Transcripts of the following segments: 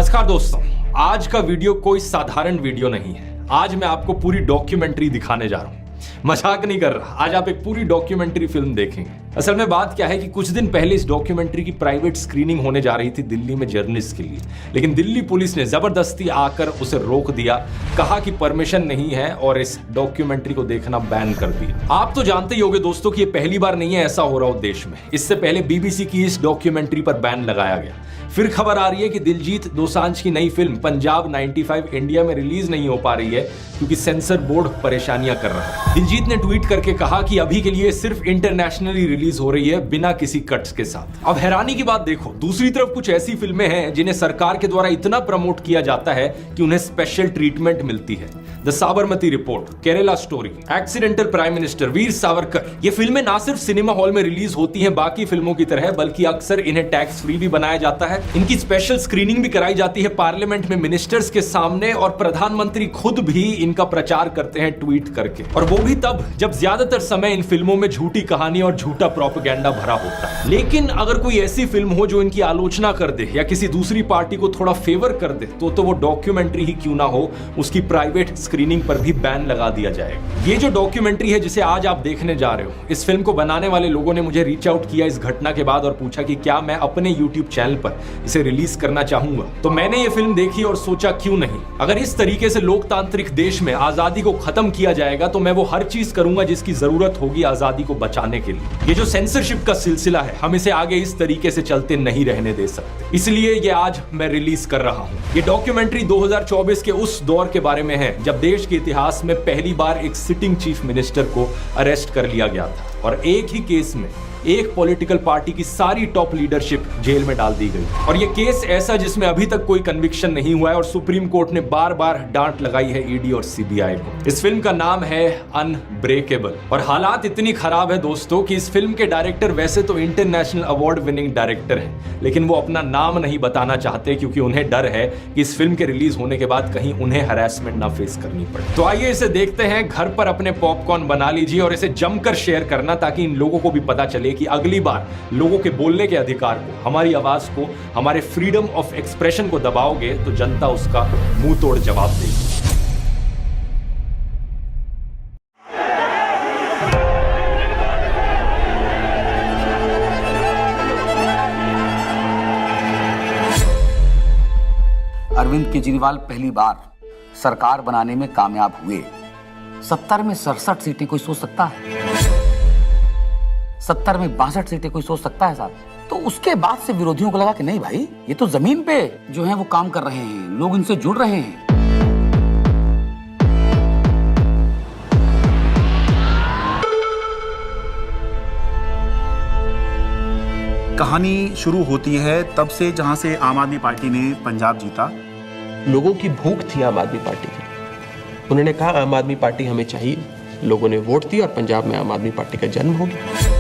नमस्कार दोस्तों, आज का वीडियो कोई साधारण वीडियो नहीं है। आज मैं आपको पूरी डॉक्यूमेंट्री दिखाने जा रहा हूं। मजाक नहीं कर रहा, आज आप एक पूरी डॉक्यूमेंट्री फिल्म देखेंगे। असल में बात क्या है कि कुछ दिन पहले इस डॉक्यूमेंट्री की प्राइवेट स्क्रीनिंग होने जा रही थी दिल्ली में जर्नलिस्ट के लिए, लेकिन दिल्ली पुलिस ने जबरदस्ती आकर उसे रोक दिया, कहा कि परमिशन नहीं है और इस डॉक्यूमेंट्री को देखना बैन कर दिया। आप तो जानते ही होंगे दोस्तों कि ये पहली बार नहीं है ऐसा हो रहा हो देश में। इससे पहले बीबीसी की इस डॉक्यूमेंट्री पर बैन लगाया गया। फिर खबर आ रही है कि दिलजीत दोसांझ की नई फिल्म पंजाब 95 इंडिया में रिलीज नहीं हो पा रही है क्योंकि सेंसर बोर्ड परेशानियां कर रहा है। दिलजीत ने ट्वीट करके कहा कि अभी के लिए सिर्फ इंटरनेशनली रिलीज हो रही है बिना किसी कट्स के साथ। अब हैरानी की बात देखो, दूसरी तरफ कुछ ऐसी फिल्में हैं जिन्हें सरकार के द्वारा इतना प्रमोट किया जाता है कि उन्हें स्पेशल ट्रीटमेंट मिलती है। The Sabarmati report, Kerala story, accidental prime minister, Veer Savarkar, ये फिल्में ना सिर्फ सिनेमा हॉल में रिलीज होती हैं बाकी फिल्मों की तरह, बल्कि अक्सर इन्हें टैक्स फ्री भी बनाया जाता है। इनकी स्पेशल स्क्रीनिंग भी कराई जाती है पार्लियामेंट में मिनिस्टर्स के सामने, और प्रधानमंत्री खुद भी इनका प्रचार करते हैं ट्वीट करके, और वो भी तब जब ज्यादातर समय इन फिल्मों में झूठी कहानी और झूठा प्रोपेगेंडा भरा होता है। लेकिन अगर कोई ऐसी फिल्म हो जो इनकी आलोचना कर दे या किसी दूसरी पार्टी को थोड़ा फेवर कर दे तो वो डॉक्यूमेंट्री ही क्यों ना हो, उसकी प्राइवेट स्क्रीनिंग पर भी बैन लगा दिया जाएगा। ये जो डॉक्यूमेंट्री है जिसे आज आप देखने जा रहे हो, इस फिल्म को बनाने वाले लोगों ने मुझे रीच आउट किया इस घटना के बाद और पूछा कि क्या मैं अपने YouTube चैनल पर इसे रिलीज करना चाहूंगा। तो मैंने ये फिल्म देखी और सोचा क्यों नहीं। अगर इस तरीके से लोकतांत्रिक देश में आजादी को खत्म किया जाएगा तो मैं वो हर चीज करूंगा जिसकी जरूरत होगी आजादी को बचाने के लिए। ये जो सेंसरशिप का सिलसिला है, हम इसे आगे इस तरीके से चलते नहीं रहने दे सकते, इसलिए ये आज मैं रिलीज कर रहा हूं। ये डॉक्यूमेंट्री 2024 के उस दौर के बारे में है जब देश के इतिहास में पहली बार एक सिटिंग चीफ मिनिस्टर को अरेस्ट कर लिया गया था और एक ही केस में एक पॉलिटिकल पार्टी की सारी टॉप लीडरशिप जेल में डाल दी गई। और ये केस ऐसा जिसमें अभी तक कोई कन्विक्शन नहीं हुआ है और सुप्रीम कोर्ट ने बार बार डांट लगाई है ईडी और सीबीआई को। इस फिल्म का नाम है अनब्रेकेबल, और हालात इतनी खराब है दोस्तों कि इस फिल्म के डायरेक्टर वैसे तो इंटरनेशनल अवार्ड विनिंग डायरेक्टर हैं, लेकिन वो अपना नाम नहीं बताना चाहते क्योंकि उन्हें डर है कि इस फिल्म के रिलीज होने के बाद कहीं उन्हें हैरेसमेंट ना फेस करनी पड़े। तो आइए इसे देखते हैं। घर पर अपने पॉपकॉर्न बना लीजिए और इसे जमकर शेयर करना, ताकि इन लोगों को भी पता चले कि अगली बार लोगों के बोलने के अधिकार को, हमारी आवाज को, हमारे फ्रीडम ऑफ एक्सप्रेशन को दबाओगे तो जनता उसका मुंह तोड़ जवाब देगी। अरविंद केजरीवाल पहली बार सरकार बनाने में कामयाब हुए। 70 में 67 सीटें कोई सोच सकता है? 70 में 62 सीटें कोई सोच सकता है साहब? तो उसके बाद से विरोधियों को लगा कि नहीं भाई, ये तो जमीन पे जो है वो काम कर रहे हैं, लोग इनसे जुड़ रहे हैं। कहानी शुरू होती है तब से जहां से आम आदमी पार्टी ने पंजाब जीता। लोगों की भूख थी आम आदमी पार्टी की, उन्होंने कहा आम आदमी पार्टी हमें चाहिए। लोगों ने वोट दी और पंजाब में आम आदमी पार्टी का जन्म हो गया।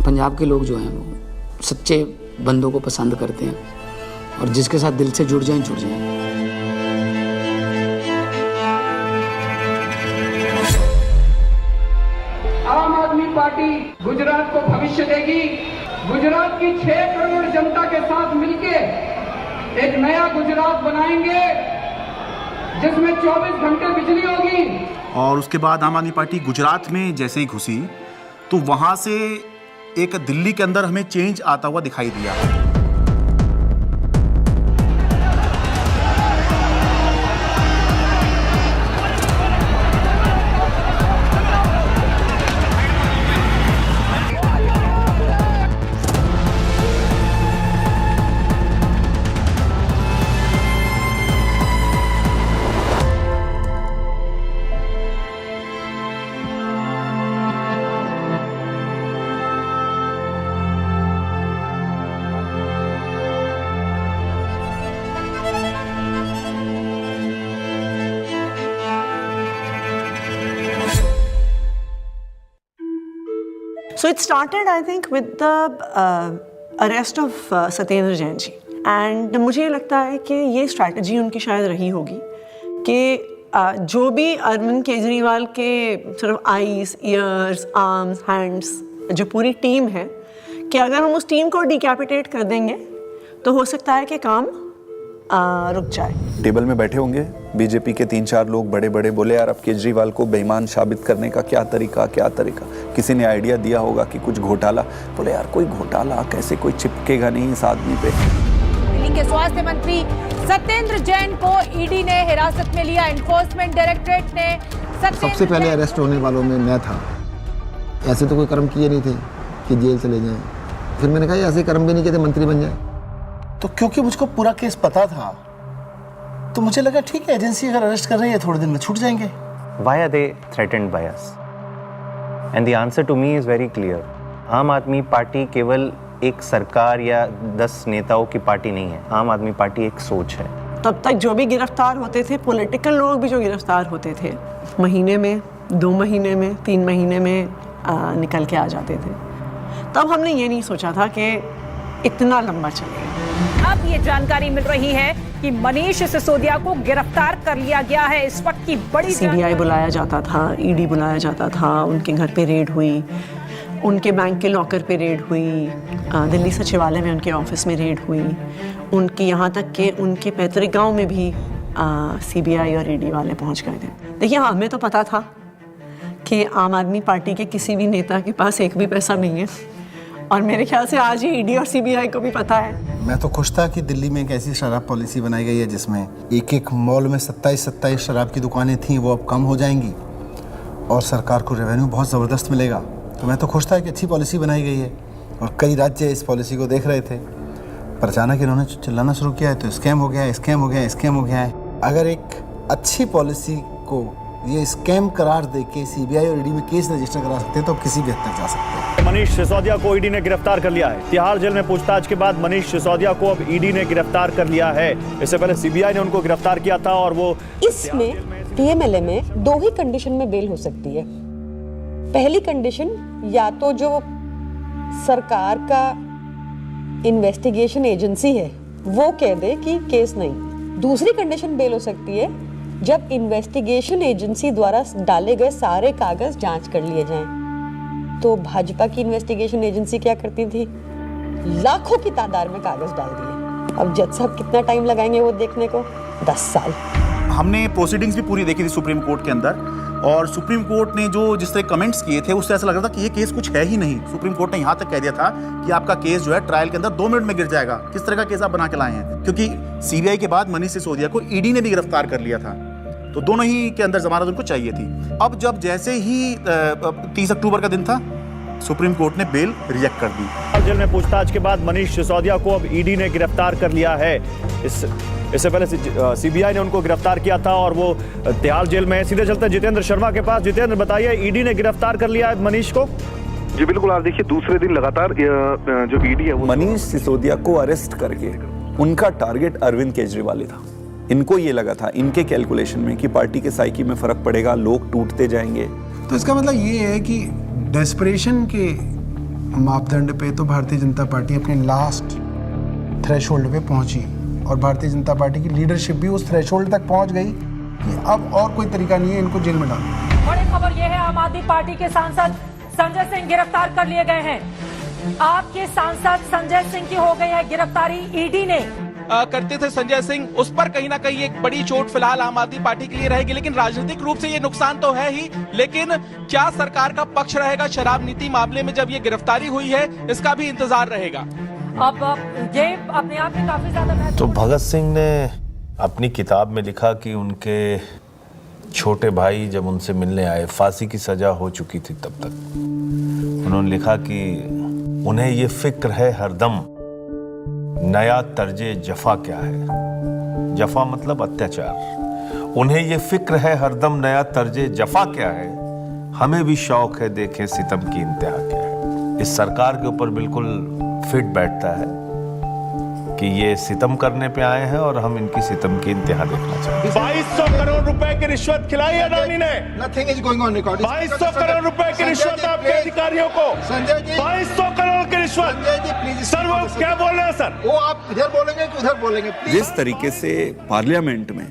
पंजाब के लोग जो हैं वो सच्चे बंदों को पसंद करते हैं और जिसके साथ दिल से जुड़ जाएं जुड़ जाएं। आम आदमी पार्टी गुजरात को भविष्य देगी। गुजरात की 6 करोड़ जनता के साथ मिलके एक नया गुजरात बनाएंगे जिसमें 24 घंटे बिजली होगी। और उसके बाद आम आदमी पार्टी गुजरात में जैसे ही घुसी तो वहां से एक दिल्ली के अंदर हमें चेंज आता हुआ दिखाई दिया। So it started, I think, with the arrest of Satyendra Jain ji, and मुझे लगता है कि ये स्ट्रैटेजी उनकी शायद रही होगी कि जो भी अरविंद केजरीवाल के सिर्फ आईज, ईयर्स, आर्म्स, हैंड्स, जो पूरी टीम है, कि अगर हम उस टीम को डिकैपिटेट कर देंगे तो हो सकता है कि काम रुक जाए। टेबल में बैठे होंगे बीजेपी के 3-4 लोग बड़े बड़े, बोले यार अब केजरीवाल को बेईमान साबित करने का क्या तरीका। किसी ने आइडिया दिया होगा कि कुछ घोटाला, बोले यार कोई घोटाला कैसे, कोई चिपकेगा नहीं इस आदमी पे। दिल्ली के स्वास्थ्य मंत्री सत्येंद्र जैन को ईडी ने हिरासत में लिया। एनफोर्समेंट डायरेक्टरेट ने सबसे पहले अरेस्ट होने वालों में मैं था। ऐसे तो कोई कर्म किए नहीं थे कि जेल चले जाएं। फिर मैंने कहा ऐसे कर्म भी नहीं किए थे मंत्री बन जाए। तो क्योंकि मुझको पूरा केस पता था तो मुझे लगा ठीक है, एजेंसी अगर अरेस्ट कर रही है थोड़े दिन में छूट जाएंगे। Why are they threatened by us? And the answer to me is very clear. आम आदमी पार्टी केवल एक सरकार या 10 नेताओं की पार्टी नहीं है। आम आदमी पार्टी एक सोच है। तब तक जो भी गिरफ्तार होते थे, पॉलिटिकल लोग भी जो गिरफ्तार होते थे, महीने में, 2 महीने में, 3 महीने में निकल के आ जाते थे। तब हमने ये नहीं सोचा था कि इतना लंबा चलेगा। अब ये जानकारी मिल रही है कि मनीष सिसोदिया को गिरफ्तार कर लिया गया है। इस वक्त की बड़ी सीबीआई बुलाया जाता था, ईडी बुलाया जाता था, उनके घर पे रेड हुई, उनके बैंक के लॉकर पे रेड हुई, दिल्ली सचिवालय में उनके ऑफिस में रेड हुई, उनकी यहाँ तक कि उनके पैतृक गांव में भी सीबीआई और ईडी वाले पहुँच गए थे। देखिए हमें तो पता था कि आम आदमी पार्टी के किसी भी नेता के पास एक भी पैसा नहीं है, और मेरे ख्याल से आज ही ईडी और सीबीआई को भी पता है। मैं तो खुश था कि दिल्ली में एक ऐसी शराब पॉलिसी बनाई गई है जिसमें एक मॉल में 27 शराब की दुकानें थीं, वो अब कम हो जाएंगी और सरकार को रेवेन्यू बहुत ज़बरदस्त मिलेगा। तो मैं तो खुश था कि अच्छी पॉलिसी बनाई गई है और कई राज्य इस पॉलिसी को देख रहे थे, पर अचानक इन्होंने चिल्लाना शुरू किया है तो स्कैम हो गया है, स्कैम हो गया है, स्कैम हो गया है। अगर एक अच्छी पॉलिसी को ये स्कैम करार देके सीबीआई और ईडी में केस रजिस्टर करा सकते हैं तो अब किसी भी हद तक जा सकते हैं। मनीष सिसोदिया को ईडी ने गिरफ्तार कर लिया है। तिहाड़ जेल में पूछताछ के बाद मनीष सिसोदिया को अब ईडी ने गिरफ्तार कर लिया है। इससे पहले सीबीआई ने उनको गिरफ्तार किया था और वो इसमें पीएमएलए में 2 ही कंडीशन में बेल हो सकती है। पहली कंडीशन या तो जो सरकार का इन्वेस्टिगेशन एजेंसी है वो कह दे कि केस नहीं। दूसरी कंडीशन बेल हो सकती है जब इन्वेस्टिगेशन एजेंसी द्वारा डाले गए सारे कागज जांच कर लिए जाएं। तो भाजपा की इन्वेस्टिगेशन एजेंसी क्या करती थी, लाखों की तादाद में कागज डाल दिए। अब जज साहब कितना टाइम लगाएंगे वो देखने को, 10 साल। हमने प्रोसीडिंग्स भी पूरी देखी थी सुप्रीम कोर्ट के अंदर, और सुप्रीम कोर्ट ने जो जिस तरह कमेंट्स किए थे उससे ऐसा लग रहा था कि ये केस कुछ है ही नहीं। सुप्रीम कोर्ट ने यहाँ तक कह दिया था कि आपका केस जो है ट्रायल के अंदर 2 मिनट में गिर जाएगा। किस तरह का केस आप बना के लाए हैं, क्योंकि सीबीआई के बाद मनीष सिसोदिया को ईडी ने भी गिरफ्तार कर लिया था, तो दोनों ही के अंदर जमानत उनको चाहिए थी। अब जब जैसे ही 30 अक्टूबर का दिन था, सुप्रीम कोर्ट ने बेल रिजेक्ट कर दी। जेल में पूछताछ के बाद मनीष सिसोदिया को अब ईडी ने गिरफ्तार कर लिया है। इससे पहले सीबीआई ने उनको गिरफ्तार किया था और वो तिहाड़ जेल में। सीधे चलते हैं जितेंद्र शर्मा के पास। जितेंद्र, बताइए, ईडी ने गिरफ्तार कर लिया है मनीष को? जी बिल्कुल, आप देखिए दूसरे दिन लगातार जो ईडी है वो मनीष सिसोदिया को अरेस्ट करके उनका टारगेट अरविंद केजरीवाल था। इनको ये लगा था, इनके कैलकुलेशन में, कि पार्टी के साइकी में फर्क पड़ेगा, लोग टूटते जाएंगे। तो इसका मतलब ये है कि डेस्परेशन के मापदंड पे तो भारतीय जनता पार्टी अपने लास्ट थ्रेशोल्ड पे पहुंची और भारतीय जनता पार्टी की लीडरशिप भी उस थ्रेशोल्ड तक पहुंच गई कि अब और कोई तरीका नहीं है इनको जेल में डालने। बड़ी खबर यह है, आम आदमी पार्टी के सांसद संजय सिंह गिरफ्तार कर लिए गए हैं। आपके सांसद संजय सिंह की हो गई है गिरफ्तारी। ईडी ने करते थे संजय सिंह, उस पर कहीं ना कहीं एक बड़ी चोट फिलहाल आम आदमी पार्टी के लिए रहेगी, लेकिन राजनीतिक रूप से ये नुकसान तो है ही, लेकिन क्या सरकार का पक्ष रहेगा शराब नीति मामले में जब ये गिरफ्तारी हुई है, इसका भी इंतजार रहेगा। अब ये अपने आप में काफी ज्यादा तो भगत सिंह ने अपनी किताब में लिखा कि उनके छोटे भाई जब उनसे मिलने आए, फांसी की सजा हो चुकी थी तब तक, उन्होंने लिखा कि उन्हें ये फिक्र है हरदम नया तर्जे जफा क्या है। जफा मतलब अत्याचार। उन्हें ये फिक्र है हरदम नया तर्जे जफा क्या है, हमें भी शौक है देखें सितम की इंतहा क्या है। इस सरकार के ऊपर बिल्कुल फिट बैठता है कि ये सितम करने पे आए हैं और हम इनकी सितम की इंतहा देखना चाहते हैं। 2200 करोड़ रुपए की रिश्वत खिलाई अडानी ने। Nothing is going on record. 2200 crore रुपए की रिश्वत आपके अधिकारियों को। संजय जी, 2200 करोड़ की रिश्वत। संजय जी प्लीज। सर वो क्या बोल रहे हैं सर? वो आप इधर बोलेंगे कि उधर बोलेंगे? जिस तरीके से पार्लियामेंट में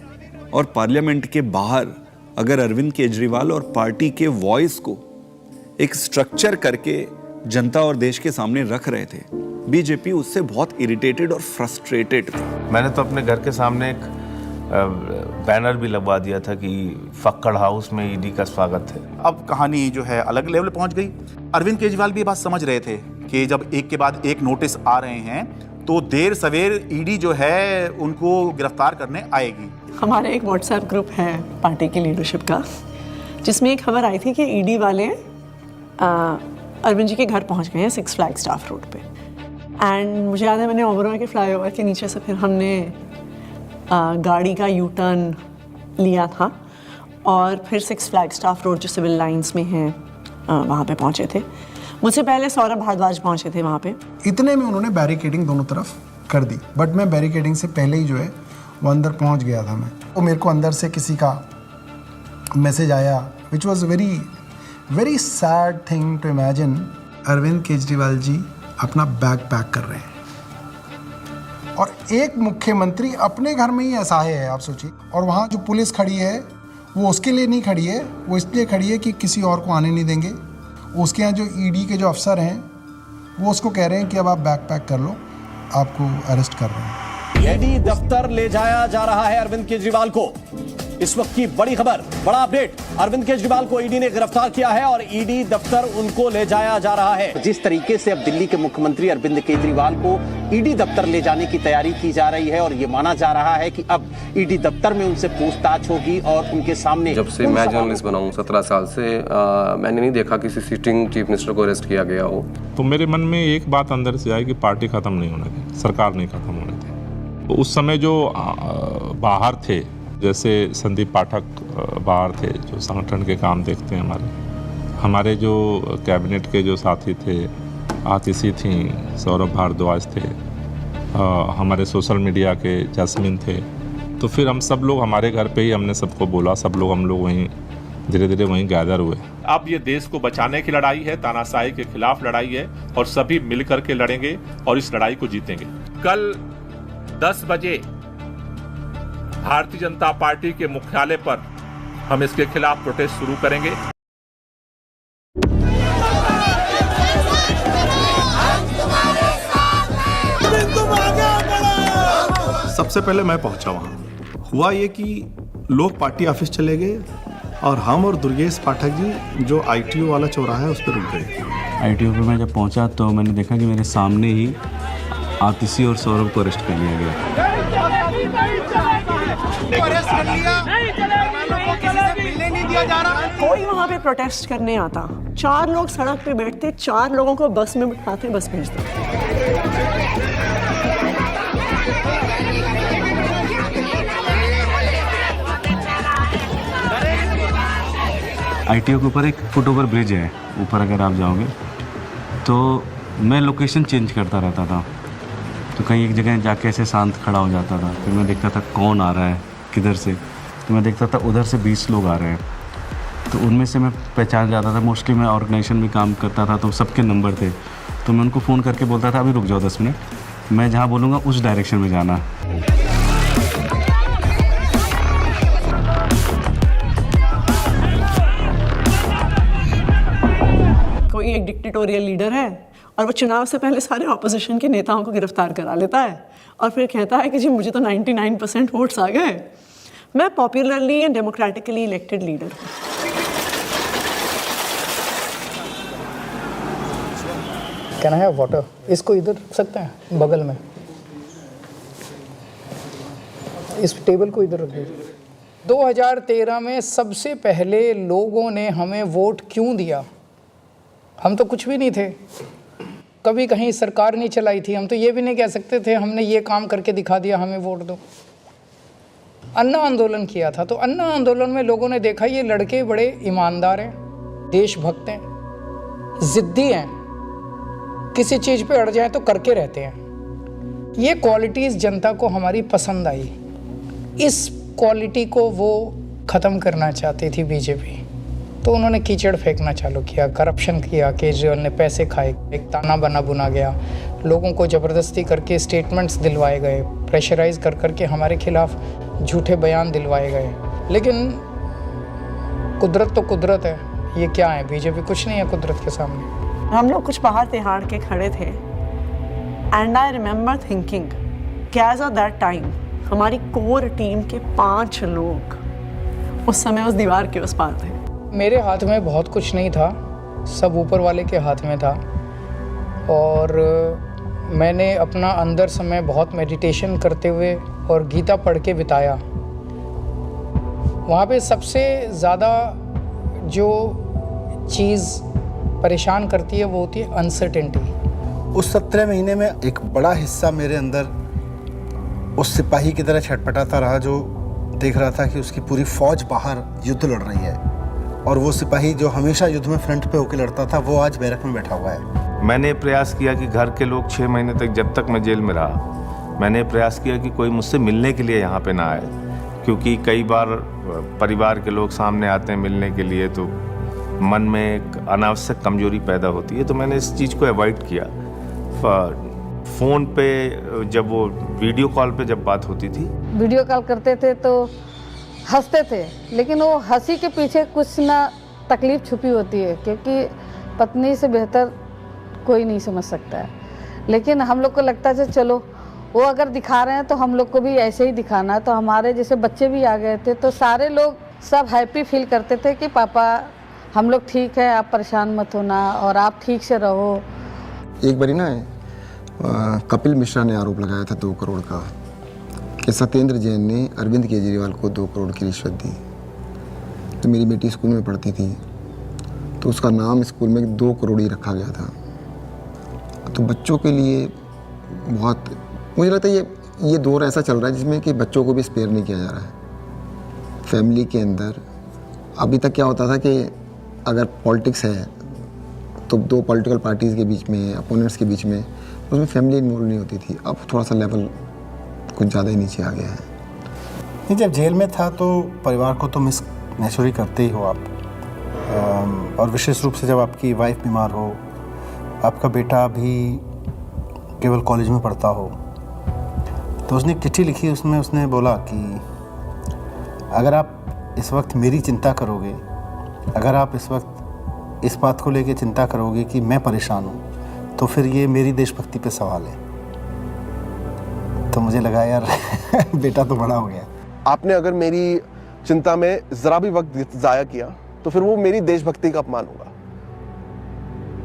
और पार्लियामेंट के बाहर अगर अरविंद केजरीवाल और पार्टी के वॉइस को एक स्ट्रक्चर करके जनता और देश के सामने रख रहे थे, बीजेपी उससे बहुत इरिटेटेड और फ्रस्ट्रेटेड थी। मैंने तो अपने घर के सामने एक बैनर भी लगवा दिया था कि फक्कड़ हाउस में ईडी का स्वागत है। अब कहानी जो है अलग लेवल पहुंच गई। अरविंद केजरीवाल भी ये बात समझ रहे थे कि जब एक के बाद एक नोटिस आ रहे हैं तो देर सवेर ईडी जो है उनको गिरफ्तार करने आएगी। हमारा एक व्हाट्सएप ग्रुप है पार्टी की लीडरशिप का, जिसमें एक खबर आई थी कि ईडी वाले अरविंद जी के घर पहुंच गए हैं 6 फ्लैग स्टाफ रोड पे। एंड मुझे याद है मैंने ओबरॉय के फ्लाईओवर के नीचे से फिर हमने गाड़ी का यू टर्न लिया था और फिर 6 फ्लैग स्टाफ रोड जो सिविल लाइंस में है वहाँ पे पहुँचे थे। मुझसे पहले सौरभ भारद्वाज पहुँचे थे वहाँ पे। इतने में उन्होंने बैरिकेडिंग दोनों तरफ कर दी, बट मैं बैरिकेडिंग से पहले ही जो है वो अंदर पहुँच गया था मैं। तो मेरे को अंदर से किसी का मैसेज आया which was very sad thing to imagine. Arvind Kejriwal ji अपना बैग पैक कर रहे हैं और एक मुख्यमंत्री अपने घर में ही असहाय है, आप सोचिए। और वहाँ जो पुलिस खड़ी है वो उसके लिए नहीं खड़ी है, वो इसलिए खड़ी है कि किसी और को आने नहीं देंगे। उसके यहाँ जो ईडी के जो अफसर हैं वो उसको कह रहे हैं कि अब आप बैग पैक कर लो, आपको अरेस्ट कर रहे हैं। ईडी दफ्तर ले जाया जा रहा है अरविंद केजरीवाल को। इस वक्त की बड़ी खबर, बड़ा अपडेट, अरविंद केजरीवाल को ईडी ने गिरफ्तार किया है और ईडी दफ्तर उनको ले जाया जा रहा है। जिस तरीके से अब दिल्ली के मुख्यमंत्री अरविंद केजरीवाल को ईडी दफ्तर ले जाने की तैयारी की जा रही है और ये माना जा रहा है कि अब ईडी दफ्तर में उनसे पूछताछ होगी और उनके सामने। जब से मैं जर्नलिस्ट बना हूं 17 साल से मैंने नहीं देखा किसी सिटिंग चीफ मिनिस्टर को अरेस्ट किया गया हो। तो मेरे मन में एक बात अंदर से आई कि पार्टी खत्म नहीं होने थी, सरकार नहीं खत्म होने थी। तो उस समय जो बाहर थे, जैसे संदीप पाठक बाहर थे जो संगठन के काम देखते हैं, हमारे जो कैबिनेट के जो साथी थे, आतिशी थी, सौरभ भारद्वाज थे, हमारे सोशल मीडिया के जैस्मिन थे। तो फिर हम सब लोग हमारे घर पे ही हमने सबको बोला, सब लोग हम लोग वहीं धीरे धीरे वहीं गैदर हुए। अब ये देश को बचाने की लड़ाई है, तानाशाही के खिलाफ लड़ाई है और सभी मिलकर के लड़ेंगे और इस लड़ाई को जीतेंगे। कल 10 बजे भारतीय जनता पार्टी के मुख्यालय पर हम इसके खिलाफ प्रोटेस्ट शुरू करेंगे। सबसे पहले मैं पहुंचा वहां। हुआ ये कि लोग पार्टी ऑफिस चले गए और हम और दुर्गेश पाठक जी जो आईटीओ वाला चौराहा है उस पर रुक गए। आईटीओ पे मैं जब पहुंचा तो मैंने देखा कि मेरे सामने ही आतिशी और सौरभ को अरेस्ट कर लिया गया। कोई वहाँ पे प्रोटेस्ट करने आता, 4 लोग सड़क पे बैठते, 4 लोगों को बस में बिठाते, बस भेजते। आईटीओ के ऊपर एक फुट ओवर ब्रिज है, ऊपर अगर आप जाओगे तो मैं लोकेशन चेंज करता रहता था। तो कहीं एक जगह जाके ऐसे शांत खड़ा हो जाता था, फिर मैं देखता था कौन आ रहा है किधर से, तो मैं देखता था उधर से 20 लोग आ रहे हैं, तो उनमें से मैं पहचान जाता था। मोस्टली मैं ऑर्गेनाइजेशन में काम करता था तो सबके नंबर थे, तो मैं उनको फ़ोन करके बोलता था अभी रुक जाओ 10 मिनट, मैं जहाँ बोलूँगा उस डायरेक्शन में जाना। कोई एक डिक्टेटोरियल लीडर है और वो चुनाव से पहले सारे ऑपोजिशन के नेताओं को गिरफ्तार करा लेता है और फिर कहता है कि जी मुझे तो 99% वोट्स आ गए, मैं popularly and democratically elected leader हूँ। Can I have water? इसको इधर रख सकते हैं बगल में, इस टेबल को इधर रख दीजिए। 2013 में सबसे पहले लोगों ने हमें वोट क्यों दिया? हम तो कुछ भी नहीं थे, कभी कहीं सरकार नहीं चलाई थी, हम तो ये भी नहीं कह सकते थे हमने ये काम करके दिखा दिया हमें वोट दो। अन्ना आंदोलन किया था, तो अन्ना आंदोलन में लोगों ने देखा ये लड़के बड़े ईमानदार हैं, देशभक्त हैं, जिद्दी हैं, किसी चीज़ पे अड़ जाए तो करके रहते हैं। ये क्वालिटीज़ जनता को हमारी पसंद आई। इस क्वालिटी को वो ख़त्म करना चाहती थी बीजेपी, तो उन्होंने कीचड़ फेंकना चालू किया, करप्शन किया, केजरीवाल ने पैसे खाए, एक ताना बना बुना गया, लोगों को ज़बरदस्ती करके स्टेटमेंट्स दिलवाए गए, प्रेशराइज कर करके हमारे खिलाफ झूठे बयान दिलवाए गए। लेकिन कुदरत तो कुदरत है, ये क्या है, बीजेपी कुछ नहीं है कुदरत के सामने। हम लोग कुछ बाहर तिहाड़ के खड़े थे एंड आई रिमेंबर थिंकिंग कि एज ऑफ दैट टाइम हमारी कोर टीम के 5 लोग उस समय उस दीवार के उस पार थे। मेरे हाथ में बहुत कुछ नहीं था, सब ऊपर वाले के हाथ में था। और मैंने अपना अंदर समय बहुत मेडिटेशन करते हुए और गीता पढ़ के बिताया। वहाँ पे सबसे ज़्यादा जो चीज़ परेशान करती है वो होती है अनसर्टेनिटी। उस 17 महीने में एक बड़ा हिस्सा मेरे अंदर उस सिपाही की तरह छटपटाता रहा जो देख रहा था कि उसकी पूरी फौज बाहर युद्ध लड़ रही है, और वो सिपाही जो हमेशा युद्ध में फ्रंट पे होकर लड़ता था वो आज बैरक में बैठा हुआ है। मैंने प्रयास किया कि घर के लोग 6 महीने तक, जब तक मैं जेल में रहा, मैंने प्रयास किया कि कोई मुझसे मिलने के लिए यहाँ पे ना आए, क्योंकि कई बार परिवार के लोग सामने आते हैं मिलने के लिए तो मन में एक अनावश्यक कमजोरी पैदा होती है। तो मैंने इस चीज़ को अवॉइड किया। फ़ोन पे जब वो वीडियो कॉल पे जब बात होती थी, वीडियो कॉल करते थे तो हंसते थे, लेकिन वो हंसी के पीछे कुछ ना तकलीफ छुपी होती है, क्योंकि पत्नी से बेहतर कोई नहीं समझ सकता है। लेकिन हम लोग को लगता है चलो वो अगर दिखा रहे हैं तो हम लोग को भी ऐसे ही दिखाना है। तो हमारे जैसे बच्चे भी आ गए थे तो सारे लोग सब हैप्पी फील करते थे कि पापा हम लोग ठीक है, आप परेशान मत होना और आप ठीक से रहो। एक बारी ना कपिल मिश्रा ने आरोप लगाया था 2 करोड़ का कि सत्येंद्र जैन ने अरविंद केजरीवाल को 2 करोड़ की रिश्वत दी। तो मेरी बेटी स्कूल में पढ़ती थी तो उसका नाम स्कूल में 2 करोड़ ही रखा गया था। तो बच्चों के लिए बहुत, मुझे लगता है ये दौर ऐसा चल रहा है जिसमें कि बच्चों को भी स्पेयर नहीं किया जा रहा है। फैमिली के अंदर अभी तक क्या होता था कि अगर पॉलिटिक्स है तो 2 पॉलिटिकल पार्टीज़ के बीच में, अपोनेंट्स के बीच में, उसमें फैमिली इन्वॉल्व नहीं होती थी। अब थोड़ा सा लेवल कुछ ज़्यादा ही नीचे आ गया है। नहीं, जब जेल में था तो परिवार को तो मिस नेचुरली करते ही हो आप, और विशेष रूप से जब आपकी वाइफ बीमार हो, आपका बेटा भी केवल कॉलेज में पढ़ता हो। तो उसने एक चिट्ठी लिखी, उसमें उसने बोला कि अगर आप इस वक्त मेरी चिंता करोगे, अगर आप इस वक्त इस बात को लेके चिंता करोगे कि मैं परेशान हूँ, तो फिर ये मेरी देशभक्ति पे सवाल है। तो मुझे लगा यार बेटा तो बड़ा हो गया। आपने अगर मेरी चिंता में जरा भी वक्त जाया किया तो फिर वो मेरी देशभक्ति का अपमान होगा।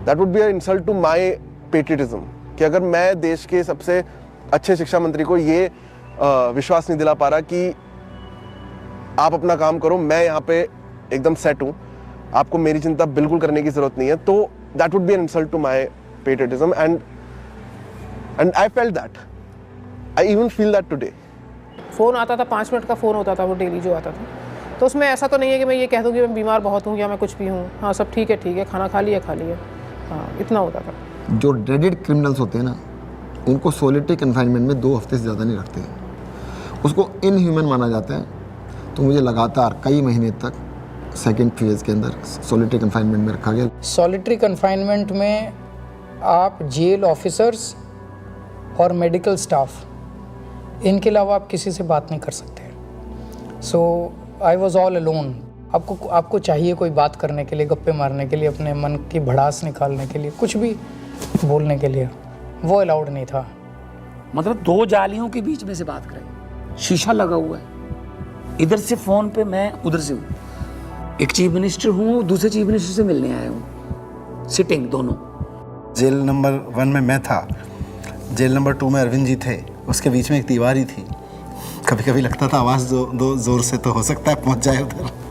That would be a insult to my patriotism, कि अगर मैं देश के सबसे अच्छे शिक्षा मंत्री को ये विश्वास नहीं दिला पा रहा कि आप अपना काम करो, मैं यहाँ पे एकदम सेट हूँ, आपको मेरी चिंता बिल्कुल करने की जरूरत नहीं है, तो that would be an insult to my patriotism and I felt that, I even feel that today. Phone आता था, 5 मिनट का फ़ोन होता था वो डेली जो आता था, तो उसमें ऐसा तो नहीं है कि मैं ये कह दूँ कि मैं बीमार बहुत हूँ या मैं कुछ भी हूँ, हाँ सब ठीक है, खाना खा लिया, हाँ इतना होता था। जो ड्रेडेड क्रिमिनल्स होते हैं ना, उनको सोलिटरी कन्फाइनमेंट में 2 हफ्ते से ज़्यादा नहीं रखते, उसको इनह्यूमन माना जाता है। तो मुझे लगातार कई महीने तक सेकेंड फेज़ के अंदर सोलिटरी कन्फाइनमेंट में रखा गया। सॉलिटरी कन्फाइनमेंट में आप जेल ऑफिसर्स और मेडिकल स्टाफ, इनके अलावा आप किसी से बात नहीं कर सकते। सो आई वॉज ऑल अलोन। आपको चाहिए कोई बात करने के लिए, गप्पे मारने के लिए, अपने मन की भड़ास निकालने के लिए, कुछ भी बोलने के लिए, वो अलाउड नहीं था। मतलब 2 जालियों के बीच में से बात करें, शीशा लगा हुआ है, इधर से फोन पे मैं उधर से हूँ, एक चीफ मिनिस्टर हूँ, दूसरे चीफ मिनिस्टर से मिलने आया हूँ, सिटिंग दोनों। जेल नंबर 1 में मैं था, जेल नंबर 2 में अरविंद जी थे, उसके बीच में एक दीवार ही थी। कभी कभी लगता था आवाज़ दो जोर से तो हो सकता है पहुँच जाए उधर।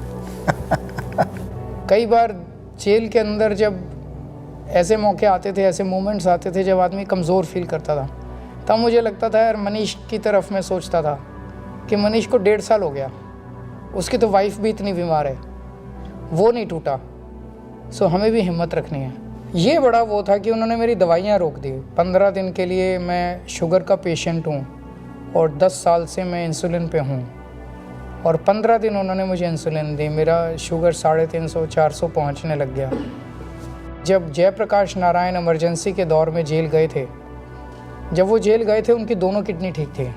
कई बार जेल के अंदर जब ऐसे मौके आते थे, ऐसे मोमेंट्स आते थे जब आदमी कमज़ोर फील करता था, तब मुझे लगता था यार मनीष की तरफ मैं सोचता था कि मनीष को 1.5 साल हो गया, उसकी तो वाइफ भी इतनी बीमार है, वो नहीं टूटा, सो हमें भी हिम्मत रखनी है। ये बड़ा वो था कि उन्होंने मेरी दवाइयाँ रोक दी। 15 दिन के लिए मैं शुगर का पेशेंट हूँ और 10 साल से मैं इंसुलिन पे हूँ, और 15 दिन उन्होंने मुझे इंसुलिन दी, मेरा शुगर 350-400 पहुँचने लग गया। जब जयप्रकाश नारायण इमरजेंसी के दौर में जेल गए थे, जब वो जेल गए थे उनकी दोनों किडनी ठीक थी,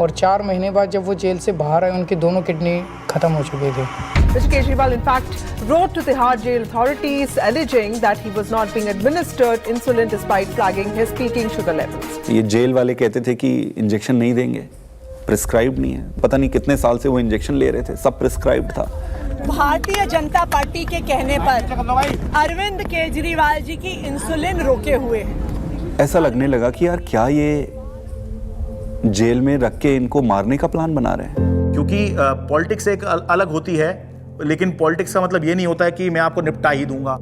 और 4 महीने बाद जब वो जेल से बाहर आए उनकी दोनों किडनी ख़त्म हो चुकी थी। Mr. Kejriwal, in fact, wrote to Tihar jail authorities alleging that he was not being administered insulin despite flagging his peaking sugar levels. ये जेल वाले कहते थे कि इंजेक्शन नहीं देंगे, प्रिस्क्राइब नहीं है। पता नहीं कितने साल से वो इंजेक्शन ले रहे थे, सब प्रिस्क्राइब्ड था। भारतीय जनता पार्टी के कहने पर अरविंद केजरीवाल जी की इंसुलिन रोके हुए हैं। ऐसा लगने लगा कि यार क्या ये जेल में रख के इनको मारने का प्लान बना रहे हैं। क्योंकि पॉलिटिक्स एक अलग होती है, लेकिन पॉलिटिक्स का मतलब ये नहीं होता है कि मैं आपको निपटा ही दूंगा।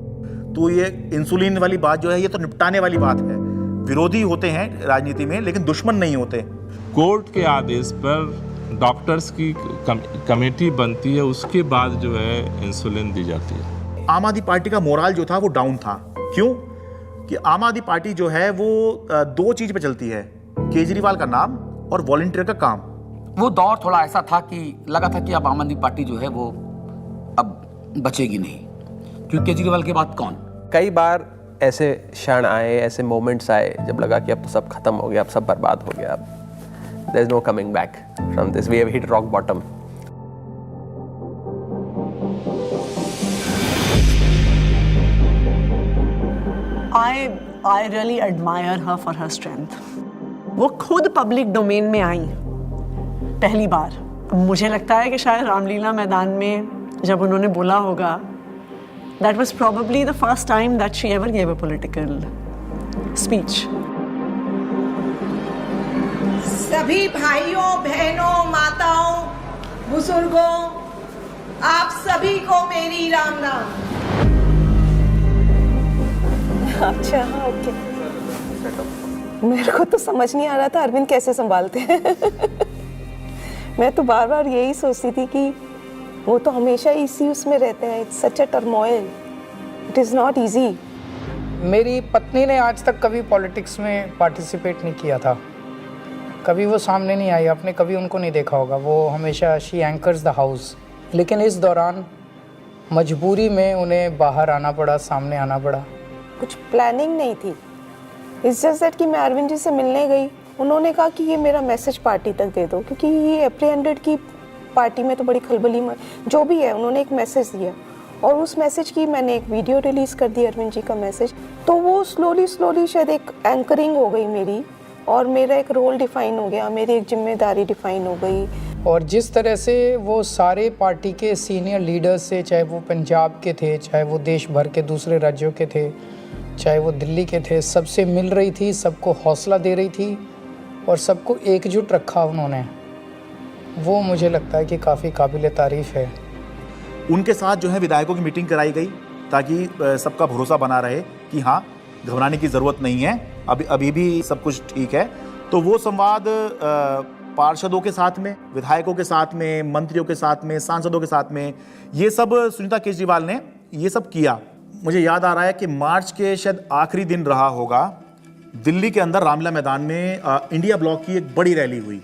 तो ये इंसुलिन वाली बात जो है, ये तो निपटाने वाली बात है। विरोधी होते हैं राजनीति में, लेकिन दुश्मन नहीं होते। कोर्ट के आदेश पर डॉक्टर्स की कमेटी बनती है, उसके बाद जो है इंसुलिन दी जाती है। आम आदमी पार्टी का मोराल जो था वो डाउन था। क्यों? कि आम आदमी पार्टी जो है वो दो चीज पे चलती है, केजरीवाल का नाम और वॉलंटियर का काम। वो दौर थोड़ा ऐसा था कि लगा था कि अब आम आदमी पार्टी जो है वो अब बचेगी नहीं, क्योंकि केजरीवाल के बाद कौन। कई बार ऐसे क्षण आए, ऐसे मोमेंट्स आए जब लगा कि अब तो सब खत्म हो गया, अब सब बर्बाद हो गया, अब there is no coming back from this, we have hit rock bottom. I really admire her for her strength. वो खुद पब्लिक डोमेन में आई पहली बार। मुझे लगता है कि शायद रामलीला मैदान में जब उन्होंने बोला होगा, that was probably the first time that she ever gave a political speech. सभी भाइयों, बहनों, माताओं, बुजुर्गों, आप सभी को मेरी राम नाम। अच्छा, ओके। मेरे को तो समझ नहीं आ रहा था अरविंद कैसे संभालते हैं। मैं तो बार बार यही सोचती थी कि वो तो हमेशा इसी उसमें रहते हैं। It's such a turmoil, it is not easy. मेरी पत्नी ने आज तक कभी पॉलिटिक्स में पार्टिसिपेट नहीं किया था, कभी वो सामने नहीं आई, आपने कभी उनको नहीं देखा होगा। वो हमेशा शी एंकर्स द हाउस, लेकिन इस दौरान मजबूरी में उन्हें बाहर आना पड़ा, सामने आना पड़ा। कुछ प्लानिंग नहीं थी, इट्स जस्ट दैट कि मैं अरविंद जी से मिलने गई, उन्होंने कहा कि ये मेरा मैसेज पार्टी तक दे दो, क्योंकि ये एप्रीहेंडेड की पार्टी में तो बड़ी खलबली में जो भी है, उन्होंने एक मैसेज दिया और उस मैसेज की मैंने एक वीडियो रिलीज़ कर दी, अरविंद जी का मैसेज। तो वो स्लोली शायद एक एंकरिंग हो गई मेरी, और मेरा एक रोल डिफाइन हो गया, मेरी एक जिम्मेदारी डिफाइन हो गई। और जिस तरह से वो सारे पार्टी के सीनियर लीडर्स से, चाहे वो पंजाब के थे, चाहे वो देश भर के दूसरे राज्यों के थे, चाहे वो दिल्ली के थे, सबसे मिल रही थी, सबको हौसला दे रही थी और सबको एकजुट रखा उन्होंने, वो मुझे लगता है कि काफ़ी काबिल तारीफ़ है। उनके साथ जो है विधायकों की मीटिंग कराई गई ताकि सबका भरोसा बना रहे कि हाँ, घबराने की ज़रूरत नहीं है, अभी भी सब कुछ ठीक है। तो वो संवाद पार्षदों के साथ में, विधायकों के साथ में, मंत्रियों के साथ में, सांसदों के साथ में, ये सब सुनीता केजरीवाल ने ये सब किया। मुझे याद आ रहा है कि मार्च के शायद आखिरी दिन रहा होगा, दिल्ली के अंदर रामलीला मैदान में इंडिया ब्लॉक की एक बड़ी रैली हुई,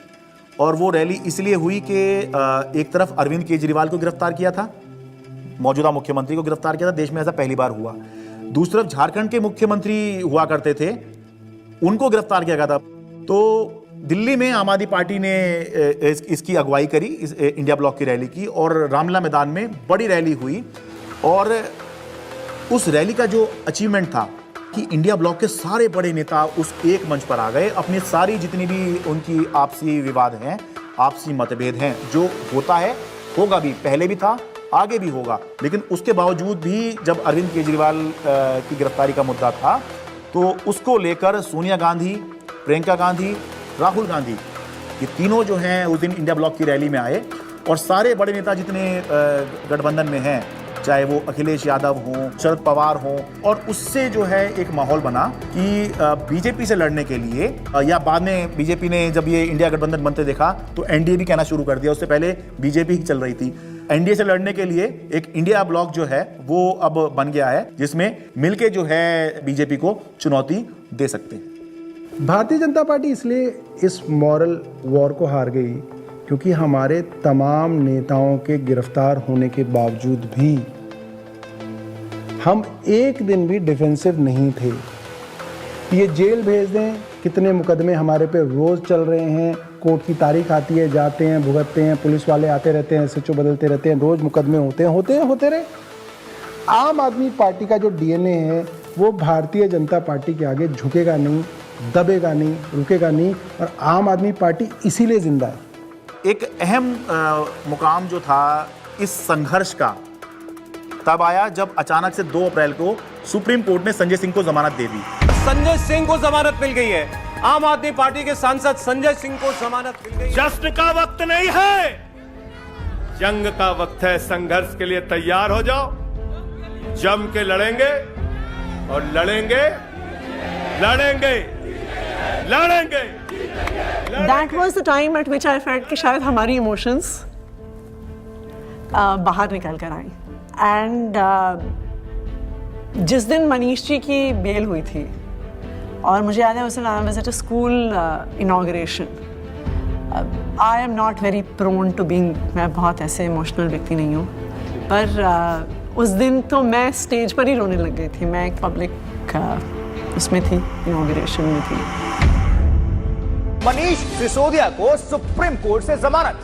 और वो रैली इसलिए हुई कि एक तरफ अरविंद केजरीवाल को गिरफ्तार किया था, मौजूदा मुख्यमंत्री को गिरफ्तार किया था, देश में ऐसा पहली बार हुआ। दूसरी तरफ झारखंड के मुख्यमंत्री हुआ करते थे, उनको गिरफ्तार किया गया था। तो दिल्ली में आम आदमी पार्टी ने इसकी अगुवाई करी, इस इंडिया ब्लॉक की रैली की, और रामलीला मैदान में बड़ी रैली हुई। और उस रैली का जो अचीवमेंट था कि इंडिया ब्लॉक के सारे बड़े नेता उस एक मंच पर आ गए, अपनी सारी जितनी भी उनकी आपसी विवाद हैं, आपसी मतभेद हैं, जो होता है, होगा भी, पहले भी था, आगे भी होगा, लेकिन उसके बावजूद भी जब अरविंद केजरीवाल की गिरफ्तारी का मुद्दा था, तो उसको लेकर सोनिया गांधी, प्रियंका गांधी, राहुल गांधी, ये तीनों जो हैं उस दिन इंडिया ब्लॉक की रैली में आए, और सारे बड़े नेता जितने गठबंधन में हैं, चाहे वो अखिलेश यादव हों, शरद पवार हों, और उससे जो है एक माहौल बना कि बीजेपी से लड़ने के लिए, या बाद में बीजेपी ने जब ये इंडिया गठबंधन बनते देखा तो एनडीए भी कहना शुरू कर दिया, उससे पहले बीजेपी ही चल रही थी। एनडीए से लड़ने के लिए एक इंडिया ब्लॉक जो है वो अब बन गया है, जिसमें मिलके जो है बीजेपी को चुनौती दे सकते हैं। भारतीय जनता पार्टी इसलिए इस मॉरल वॉर को हार गई क्योंकि हमारे तमाम नेताओं के गिरफ्तार होने के बावजूद भी हम एक दिन भी डिफेंसिव नहीं थे। ये जेल भेज दें, कितने मुकदमे हमारे पे रोज़ चल रहे हैं, कोर्ट की तारीख आती है, जाते हैं, भुगतते हैं, पुलिस वाले आते रहते हैं, SHO बदलते रहते हैं, रोज़ मुकदमे होते रहे। आम आदमी पार्टी का जो DNA है वो भारतीय जनता पार्टी के आगे झुकेगा नहीं, दबेगा नहीं, रुकेगा नहीं, और आम आदमी पार्टी इसीलिए जिंदा है। एक अहम मुकाम जो था इस संघर्ष का तब आया जब अचानक से 2 अप्रैल को सुप्रीम कोर्ट ने संजय सिंह को जमानत दे दी। संजय सिंह को जमानत मिल गई है। आम आदमी पार्टी के सांसद संजय सिंह को जमानत मिल गई। जश्न का वक्त नहीं है, जंग का वक्त है। संघर्ष के लिए तैयार हो जाओ, जम के लड़ेंगे और लड़ेंगे। That was the time at which I felt कि शायद हमारी इमोशंस बाहर निकल कर आई। एंड जिस दिन मनीष जी की बेल हुई थी, और मुझे याद है उस दिन I was at a school inauguration. I am not very prone to being, मैं बहुत ऐसे इमोशनल व्यक्ति नहीं हूँ, पर उस दिन तो मैं स्टेज पर ही रोने लग गई थी। मैं एक पब्लिक उसमें थी, इनॉग्रेशन में थी। मनीष सिसोदिया को सुप्रीम कोर्ट से जमानत।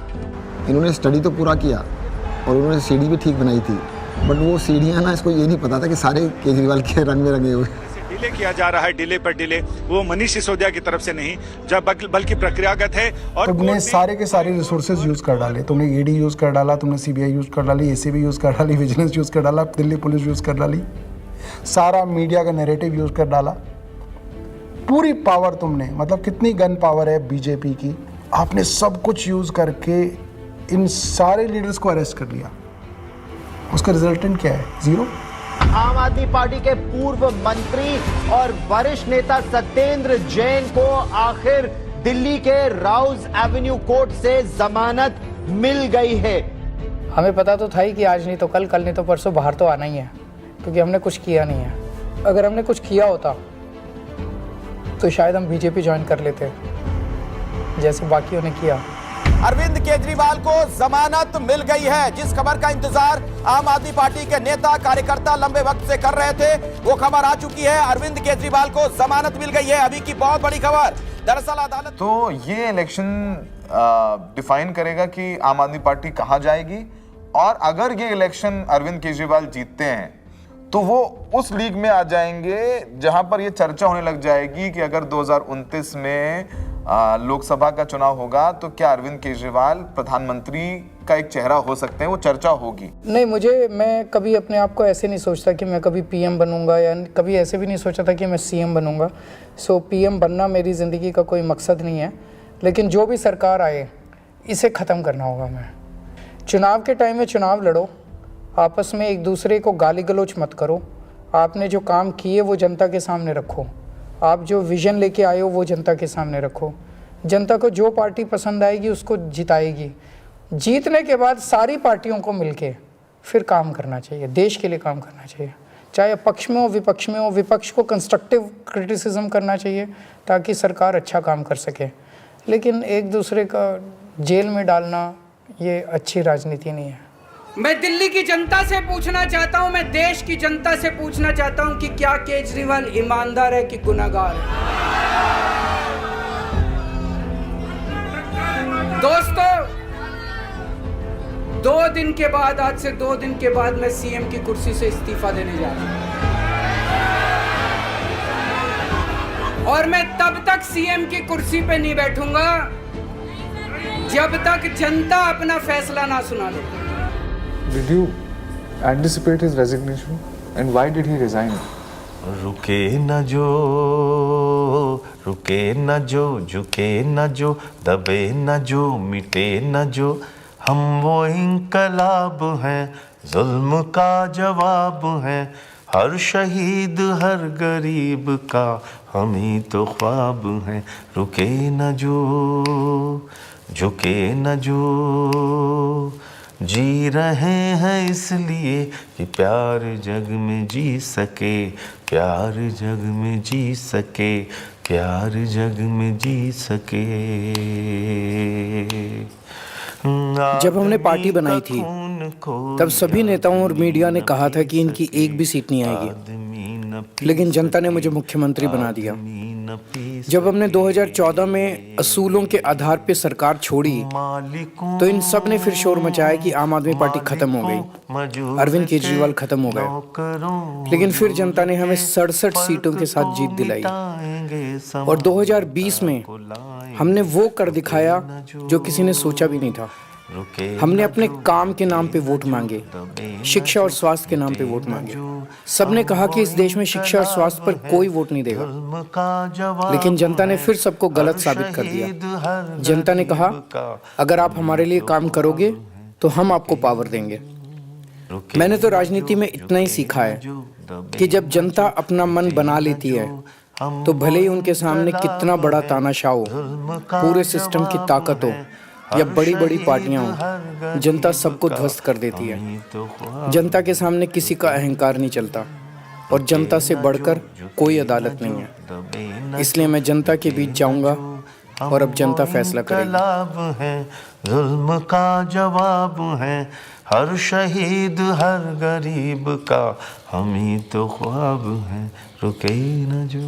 इन्होंने स्टडी तो पूरा किया और उन्होंने सीढ़ी भी ठीक बनाई थी, बट वो सीढ़ियाँ ना, इसको ये नहीं पता था कि सारे केजरीवाल के रंग में रंगे हुए। डिले किया जा रहा है, डिले पर डिले, वो मनीष सिसोदिया की तरफ से नहीं, जब बल्कि प्रक्रियागत है। और तुमने सारे के सारे रिसोर्सेज यूज कर डाले। तुमने ED यूज कर डाला, तुमने CBI यूज कर डाली, ACB यूज कर डाली, विजिलेंस यूज कर डाला, दिल्ली पुलिस यूज कर डाली, सारा मीडिया का नैरेटिव यूज कर डाला। पूरी पावर तुमने, मतलब कितनी गन पावर है बीजेपी की, आपने सब कुछ यूज करके इन सारे लीडर्स को अरेस्ट कर लिया। उसका रिजल्टेंट क्या है? 0। आम आदमी पार्टी के पूर्व मंत्री और वरिष्ठ नेता सत्येंद्र जैन को आखिर दिल्ली के राउज एवेन्यू कोर्ट से जमानत मिल गई है। हमें पता तो था ही कि आज नहीं तो कल, कल नहीं तो परसों बाहर तो आना ही है, क्योंकि हमने कुछ किया नहीं है। अगर हमने कुछ किया होता तो शायद हम BJP ज्वाइन कर लेते, जैसे बाकियों ने किया। अरविंद केजरीवाल को जमानत मिल गई है। जिस खबर का इंतजार आम आदमी पार्टी के नेता कार्यकर्ता लंबे वक्त से कर रहे थे, वो खबर आ चुकी है। अरविंद केजरीवाल को जमानत मिल गई है। अभी की बहुत बड़ी खबर, दरअसल अदालत तो ये इलेक्शन डिफाइन करेगा कि आम आदमी पार्टी कहां जाएगी, और अगर ये इलेक्शन अरविंद केजरीवाल जीतते हैं तो वो उस लीग में आ जाएंगे जहां पर ये चर्चा होने लग जाएगी कि अगर 2029 में लोकसभा का चुनाव होगा तो क्या अरविंद केजरीवाल प्रधानमंत्री का एक चेहरा हो सकते हैं, वो चर्चा होगी। नहीं, मैं कभी अपने आप को ऐसे नहीं सोचता कि मैं कभी PM बनूंगा, या कभी ऐसे भी नहीं सोचा था कि मैं CM बनूंगा। सो PM बनना मेरी ज़िंदगी का कोई मकसद नहीं है, लेकिन जो भी सरकार आए इसे ख़त्म करना होगा। मैं चुनाव के टाइम में चुनाव लड़ो, आपस में एक दूसरे को गाली गलौज मत करो। आपने जो काम किए वो जनता के सामने रखो, आप जो विजन लेके आए हो वो जनता के सामने रखो। जनता को जो पार्टी पसंद आएगी उसको जिताएगी। जीतने के बाद सारी पार्टियों को मिलके फिर काम करना चाहिए, देश के लिए काम करना चाहिए, चाहे पक्ष में हो विपक्ष में हो। विपक्ष को कंस्ट्रक्टिव क्रिटिसिज्म करना चाहिए ताकि सरकार अच्छा काम कर सके, लेकिन एक दूसरे का जेल में डालना ये अच्छी राजनीति नहीं है। मैं दिल्ली की जनता से पूछना चाहता हूं, मैं देश की जनता से पूछना चाहता हूं कि क्या केजरीवाल ईमानदार है कि गुनहगार है। दोस्तों, 2 दिन के बाद, आज से 2 दिन के बाद मैं CM की कुर्सी से इस्तीफा देने जा रहा हूं, और मैं तब तक CM की कुर्सी पे नहीं बैठूंगा जब तक जनता अपना फैसला ना सुना दे। Did you anticipate his resignation, and why did he resign? रुके न जो, रुके न जो, झुके न जो, दबे न जो, मिटे न जो, हम वो इंकलाब हैं, जुल्म का जवाब हैं, हर शहीद हर गरीब का हम ही तो ख्वाब हैं। रुके न जो, झुके न जो, जी रहे हैं इसलिए कि प्यार जग में जी सके, प्यार जग में जी सके, प्यार जग में जी सके। जब हमने पार्टी बनाई थी तब सभी नेताओं और मीडिया ने कहा था कि इनकी एक भी सीट नहीं आएगी, लेकिन जनता ने मुझे मुख्यमंत्री बना दिया। जब हमने 2014 में असूलों के आधार पे सरकार छोड़ी तो इन सब ने फिर शोर मचाया कि आम आदमी पार्टी खत्म हो गई, अरविंद केजरीवाल खत्म हो गए। लेकिन फिर जनता ने हमें 67 सीटों के साथ जीत दिलाई और 2020 में हमने वो कर दिखाया जो किसी ने सोचा भी नहीं था। हमने अपने काम के नाम पे वोट मांगे, शिक्षा और स्वास्थ्य के नाम पे वोट मांगे। सबने कहा कि इस देश में शिक्षा और स्वास्थ्य पर कोई वोट नहीं देगा, लेकिन जनता ने फिर सबको गलत साबित कर दिया। जनता ने कहा अगर आप हमारे लिए काम करोगे तो हम आपको पावर देंगे। मैंने तो राजनीति में इतना ही सीखा है कि जब जनता अपना मन बना लेती है तो भले ही उनके सामने कितना बड़ा तानाशाह हो, पूरे सिस्टम की ताकत हो या बड़ी बड़ी पार्टियां हों, जनता सबको ध्वस्त कर देती है। जनता के सामने किसी का अहंकार नहीं चलता और जनता से बढ़कर कोई अदालत नहीं है। इसलिए मैं जनता के बीच जाऊंगा और अब जनता फैसला करेगी। जुल्म का जवाब है हर शहीद हर गरीब का, हम ही तो ख्वाब हैं रुके न जो।